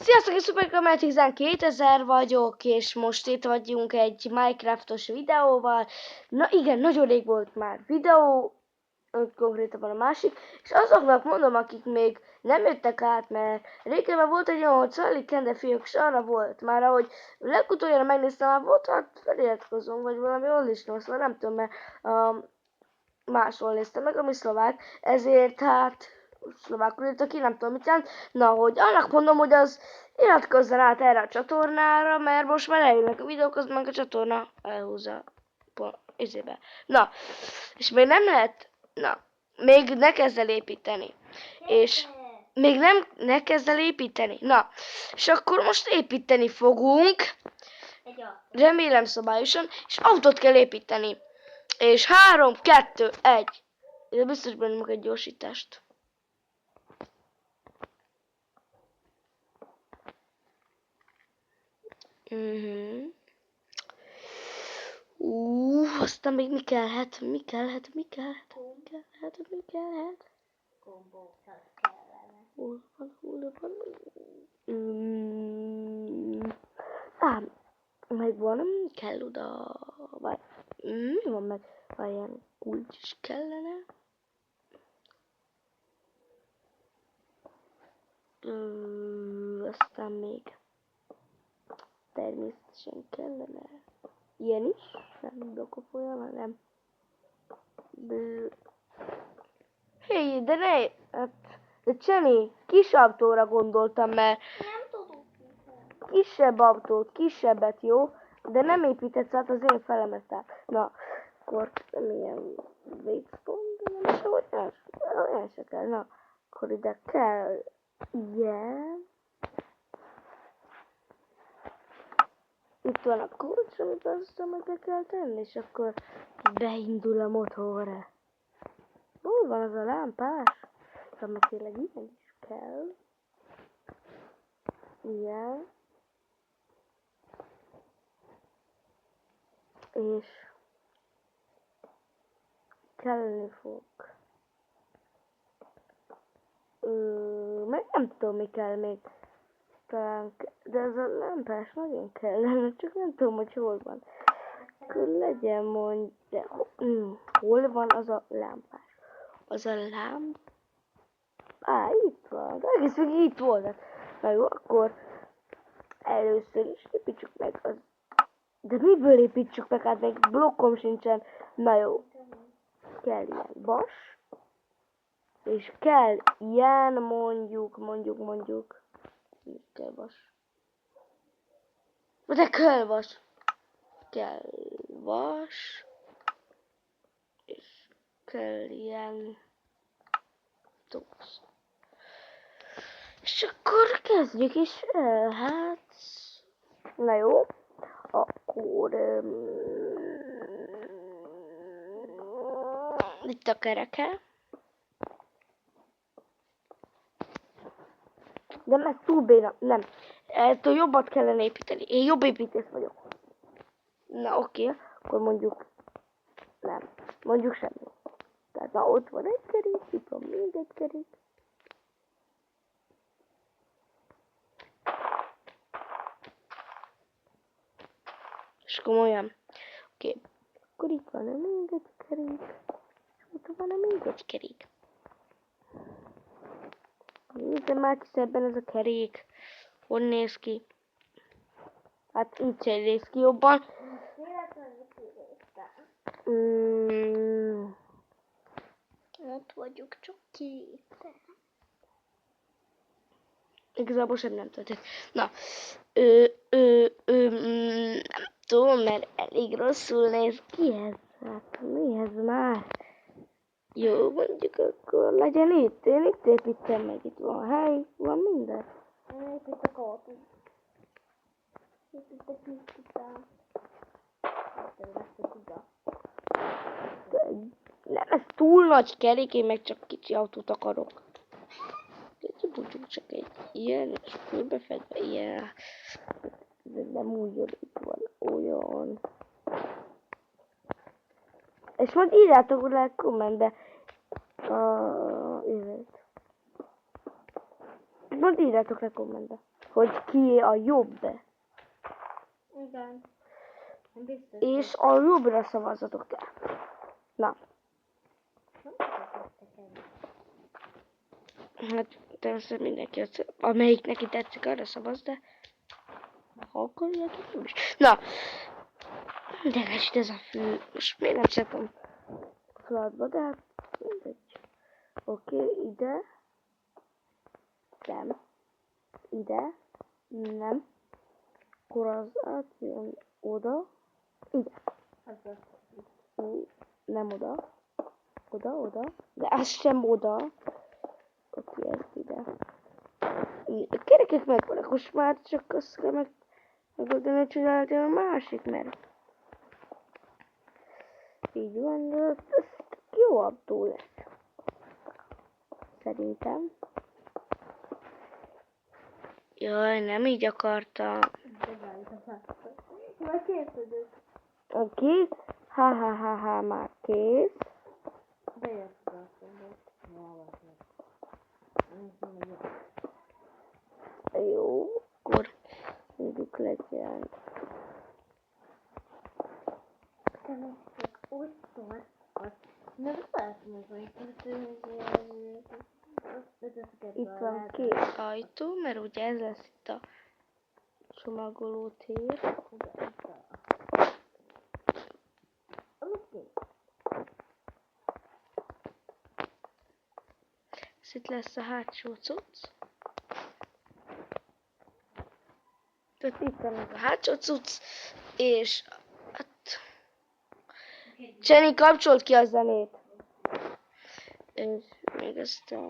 Sziasztok, én Superkamer 2000 vagyok, és most itt vagyunk egy Minecraftos videóval. Na igen, nagyon rég volt már videó, konkrétabban a másik, és azoknak mondom, akik még nem jöttek át, mert régebben volt egy olyan, hogy Szalli Kende fiúk, és arra volt már, ahogy legutoljára megnéztem, már volt, hát feliratkozom, vagy valami ollisnom, szóval nem tudom, mert máshol néztem meg, ami szlovák, ezért hát szlovákul írta ki, nem tudom mit jelent. Na, hogy annak mondom, hogy az iratkozzon át erre a csatornára, mert most már eljönnek a videók, az meg a csatorna elhúzza izébe. Na, és még nem lehet, még ne kezd el építeni. És még ne kezd el építeni. Na, és akkor most építeni fogunk. Remélem szabályosan, és autót kell építeni. És 3, 2, 1. Ide biztos bennünk egy gyorsítást. Aztán még mi kellhet? Hol van? Megvan, kell oda. Mi van meg? Ilyen kulcs is kellene. Aztán még természetesen kellene ilyen is, nem blokofolyan, hanem hé, de ne, hát, de Cseni, kis autóra gondoltam, mert Nem tudok. kisebb autót, kisebbet, jó, de nem építhetsz át az én felemet át. Na, akkor nem ilyen végpont, de nem is olyan se kell, na, akkor ide kell ilyen. Itt van a kulcs, amit aztán meg be kell tenni, és akkor beindul a motor. Hol van az a lámpás? Szóval tényleg ilyen is kell. Ilyen. És kelleni fog. Meg nem tudom, mi kell még. Talán, de ez a lámpás nagyon kellene, csak nem tudom, hogy hol van. Akkor legyen mondja, hol van az a lámpás? Az a lámp... itt van, de egész még itt volt. Na jó, akkor először is építsük meg az... De miből építsük meg? Hát még blokkom sincsen. Na jó, kell ilyen vas. És kell ilyen mondjuk. Kell vas. De kell vas. Kell vas. És kell ilyen tósz. És akkor kezdjük is el, hát... Na jó, akkor... itt a kereke. De ez túl béna, nem. Ettől jobbat kellene építeni. Én jobb építész vagyok. Na oké, akkor mondjuk... nem, mondjuk semmi. Tehát na ott van egy kerék, itt van még egy kerék. És komolyan. Oké. Akkor itt van még egy kerék. És ott van még egy kerék. Nézzem már ki szebben ez a kerék. Hogy néz ki? Hát így sem néz ki jobban. Ott vagyok csak kétszer. Igazából sem nem történt. Na, nem tudom, mert elég rosszul néz ki ez. Hát mi ez már? Jó, mondjuk akkor legyen itt. Én itt építem meg, itt van hely, van minden. Én építek autót. Építek után. Nem, ez túl nagy kerék, én meg csak kicsi autót akarok. Tudjuk csak egy ilyen, és fölbefedve ilyen. Ez nem úgy jön, itt van olyan. És majd írjátok le a kommentbe a évet. Majd írjátok le a kommentbe. hogy ki a jobb. Igen. Nem biztos. És a jobbra szavazatok el. Na, Nem tettek el. hát természetesen mindenki, amelyik neki tetszik, arra szavaz, de ha akarjátok, nem is. Na, de ez a fő. Most miért nem csináltam flatba, de hát mindegy. Oké, ide. Nem. Ide. Nem. Akkor az átjön oda. Ide. Nem oda. Oda. De az sem oda. Oké, ez ide. A kerekek megvannak, most már csak azt kell megoldani, hogy csinálni a másik, mert így van, de ez jó autó lesz. Szerintem. Jaj, nem így akartam. Már kész vagyok. Oké. Ha, már kész. Bejött a szobot. Jó, akkor mondjuk legyen. Szerintem csak úgy szól, hogy nem látom, hogy Itt van két ajtó, mert ugye ez lesz itt a csomagoló tér. Ez itt lesz a hátsó cucc. Tehát itt van ez a hátsó cucc, és hát... Jenny, kapcsolt ki a zenét. És még ezt a...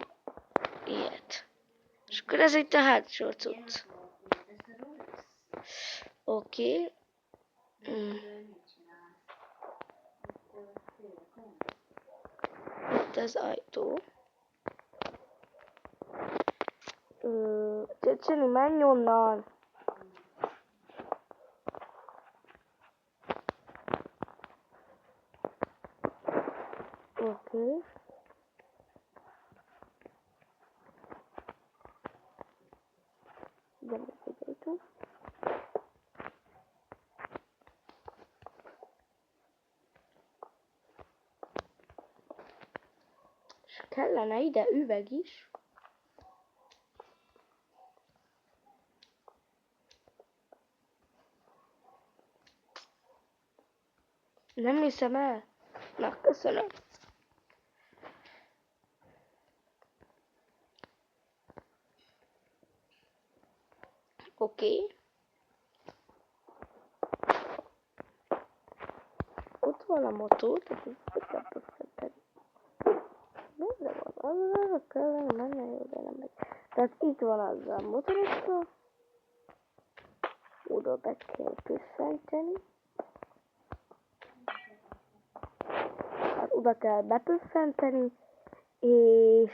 ilyet. És akkor ez itt a hátsó cucc. Oké. Itt az ajtó. Jenny, menj onnan! Oké. De megfigyeltem. És kellene ide üveg is. Nem hiszem el. Na, köszönöm. Oké. Ott van a motor, tehát ez nem tud fenteni. Merre van? Arra kellene menni, jó, de nem megy. Tehát itt van az a motoroska. Oda be kell püffenteni. Hát oda kell bepüffenteni, és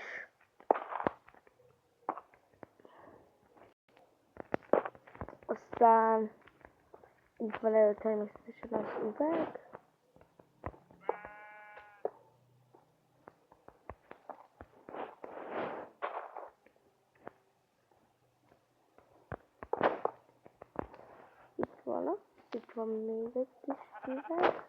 aztán itt van elő természetesen az üveg. Itt van még egy kis üveg.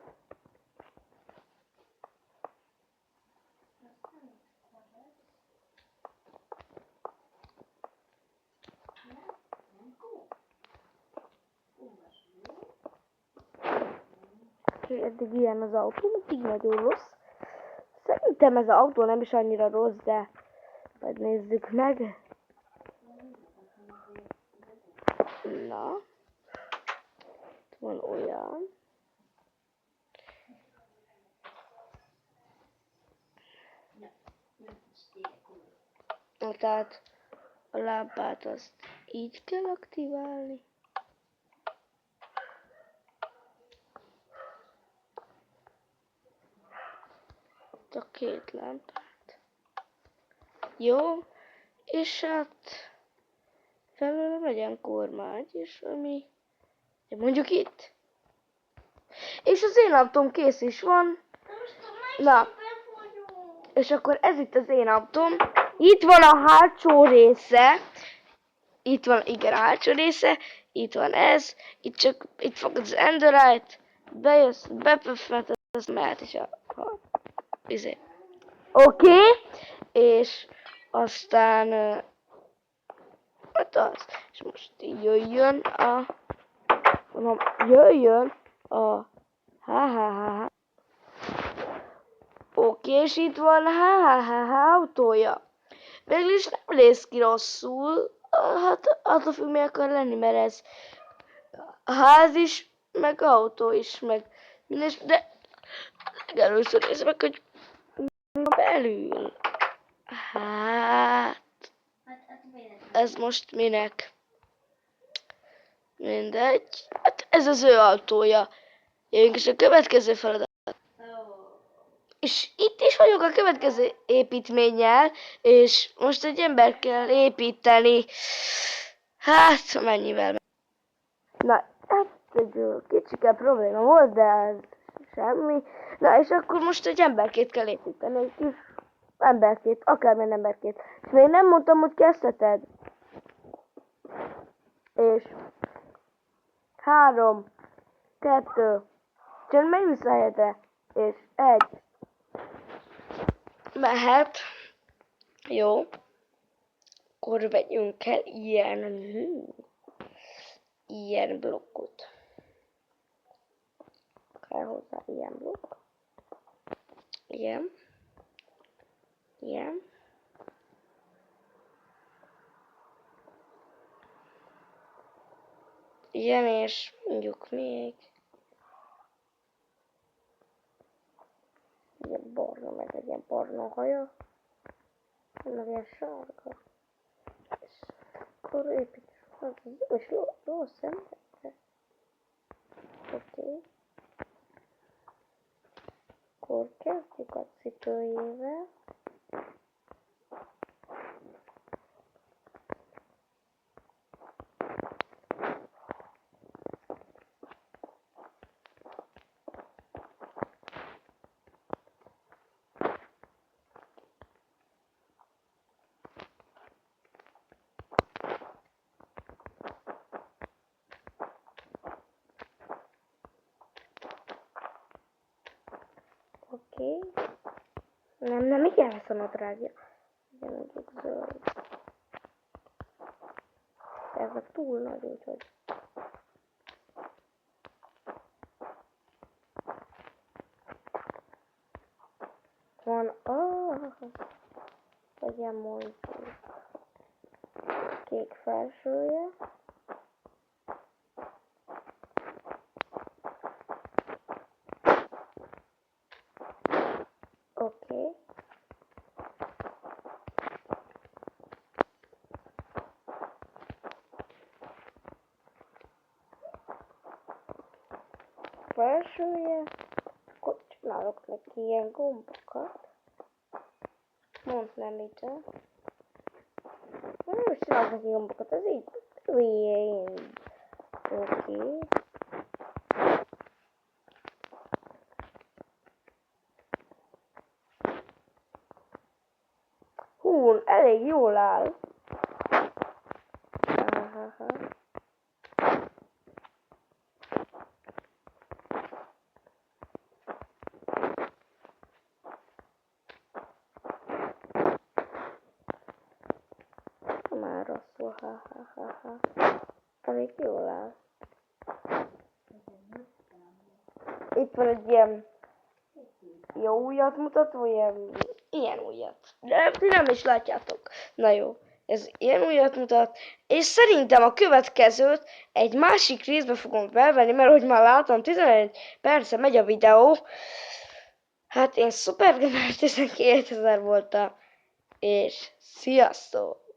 Eddig ilyen az autó, eddig nagyon rossz. Szerintem ez az autó nem is annyira rossz, de majd nézzük meg. Na. Itt van olyan. Na, tehát a lámpát azt így kell aktiválni. Itt a két lámpát. Jó, és hát felőlem legyen kormány, és ami mondjuk itt. És az én autóm kész is van. Na, és akkor ez itt az én autóm. Itt van a hátsó része. itt van, igen, a hátsó része, itt van ez, itt fogod az Endurite, bejössz, bepöffet, az mehet is izé. Oké, és aztán, hát az, és most jöjjön ha. Oké, és itt van ha autója. Végülis nem néz ki rosszul, hát attól függ, mi akar lenni, mert ez a ház is, meg autó is, meg mindes, de legelőször nézd meg, hogy mi van belül. Hát, ez most minek? Mindegy. Hát ez az ő autója. Jövünk is a következő feladat. És itt is vagyok a következő építménnyel, és most egy ember kell építeni. Hát, mennyivel? Na, hát egy kicsike probléma volt, de ez semmi. Na, és akkor most egy emberkét kell építeni, egy kis emberkét, akármilyen emberkét. És még nem mondtam, hogy kezdheted. És 3, 2, csak menj vissza helyette, és 1. Mehet. Jó. Akkor vegyünk el ilyen blokkot. Kell hozzá ilyen blokk. Ilyen. Ilyen, és mondjuk még ilyen barna, meg egy ilyen barna haja. Meg ilyen sárga. És akkor építsük az jó, és jó szemlete. Oké. Akkor kezdjük a cipőjével. Oké. Nem, igen, lesz a nadrágja. Igen, mondjuk zöld. Ez a túl nagy, úgyhogy. Van, legyen mondjuk kék felsője. Oké. Felsője, akkor csinálok neki ilyen gombokat. Mondd nem ide. Nem is csinálok neki gombokat, ez így hülyén. Oké. Hú, elég jól áll. Aha. Már rosszul, ha. Elég jól áll. Itt van egy ilyen jó ujjat mutató, ilyen ujjat. De ti nem is látjátok. Na jó, ez ilyen ujjat mutat, és szerintem a következőt egy másik részbe fogom felvenni, mert hogy már látom, 11 perce megy a videó. Hát én Supergamer 12 000 voltam, és sziasztok!